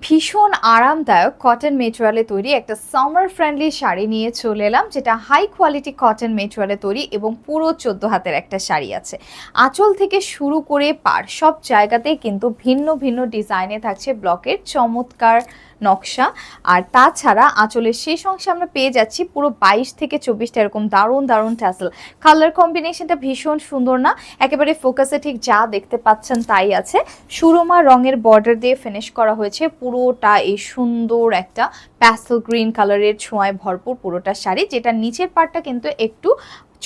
ভীষণ আরামদায়ক কটন মেটেরিয়ালে তৈরি একটা সামার ফ্রেন্ডলি শাড়ি নিয়ে চলে এলাম, যেটা হাই কোয়ালিটি কটন মেটেরিয়ালে তৈরি এবং পুরো 14 হাতের একটা শাড়ি আছে। আঁচল থেকে শুরু করে পাড় সব জায়গাতেই কিন্তু ভিন্ন ভিন্ন ডিজাইনে থাকছে ব্লকের চমৎকার নকশা। আর তাছাড়া আঁচলের শেষ অংশে আমরা পেয়ে যাচ্ছি পুরো 22 থেকে 24টা এরকম দারুণ দারুণ ট্যাসেল। কালার কম্বিনেশনটা ভীষণ সুন্দর না? একেবারে ফোকাসে ঠিক যা দেখতে পাচ্ছেন তাই আছে। সুরমা রঙের বর্ডার দিয়ে ফিনিশ করা হয়েছে পুরোটা এই সুন্দর একটা প্যাস্টেল গ্রিন কালারের ছোঁয়ায় ভরপুর পুরোটা শাড়ি, যেটা নিচের পার্টটা কিন্তু একটু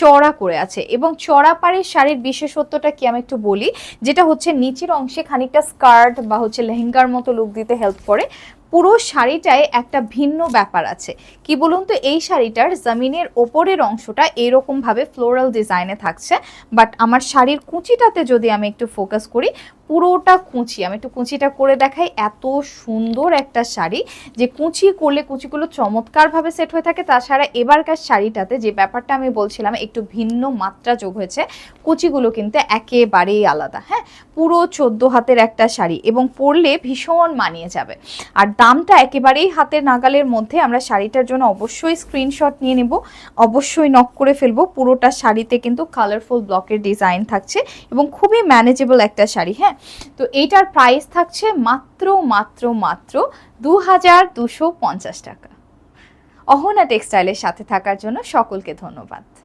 চড়া করে আছে। এবং চড়া পাড়ের শাড়ির বিশেষত্বটা কি আমি একটু বলি, যেটা হচ্ছে নিচের অংশে খানিকটা স্কার্ট বা হচ্ছে লেহেঙ্গার মতো লুক দিতে হেল্প করে। পুরো শাড়িটায় একটা ভিন্ন ব্যাপার আছে, কি বলুন তো, এই শাড়িটার জামিনের ওপরের অংশটা এরকম ভাবে ফ্লোরাল ডিজাইনে থাকছে, বাট আমার শাড়ির কুচিটাতে যদি আমি একটু ফোকাস করি, পুরোটা কুচি। আমি একটু কুচিটা করে দেখাই। এত সুন্দর একটা শাড়ি যে কুচি করলে কুচিগুলো চমৎকারভাবে সেট হয়ে থাকে। তাছাড়া এবারকার শাড়িটাতে যে ব্যাপারটা আমি বলছিলাম, একটু ভিন্ন মাত্রা যোগ হয়েছে, কুচিগুলো কিন্তু একেবারেই আলাদা। হ্যাঁ, পুরো 14 হাতের একটা শাড়ি এবং পরলে ভীষণ মানিয়ে যাবে। আর দামটা একেবারেই হাতের নাগালের মধ্যে। আমরা শাড়িটার জন্য অবশ্যই স্ক্রিনশট নিয়ে নেব, অবশ্যই নক করে ফেলবো। পুরোটা শাড়িতে কিন্তু কালারফুল ব্লকের ডিজাইন থাকছে এবং খুবই ম্যানেজেবল একটা শাড়ি। হ্যাঁ, তো এইটার প্রাইস থাকছে মাত্র মাত্র মাত্র 2250 টাকা। অহনা টেক্সটাইলের সাথে থাকার জন্য সকলকে ধন্যবাদ।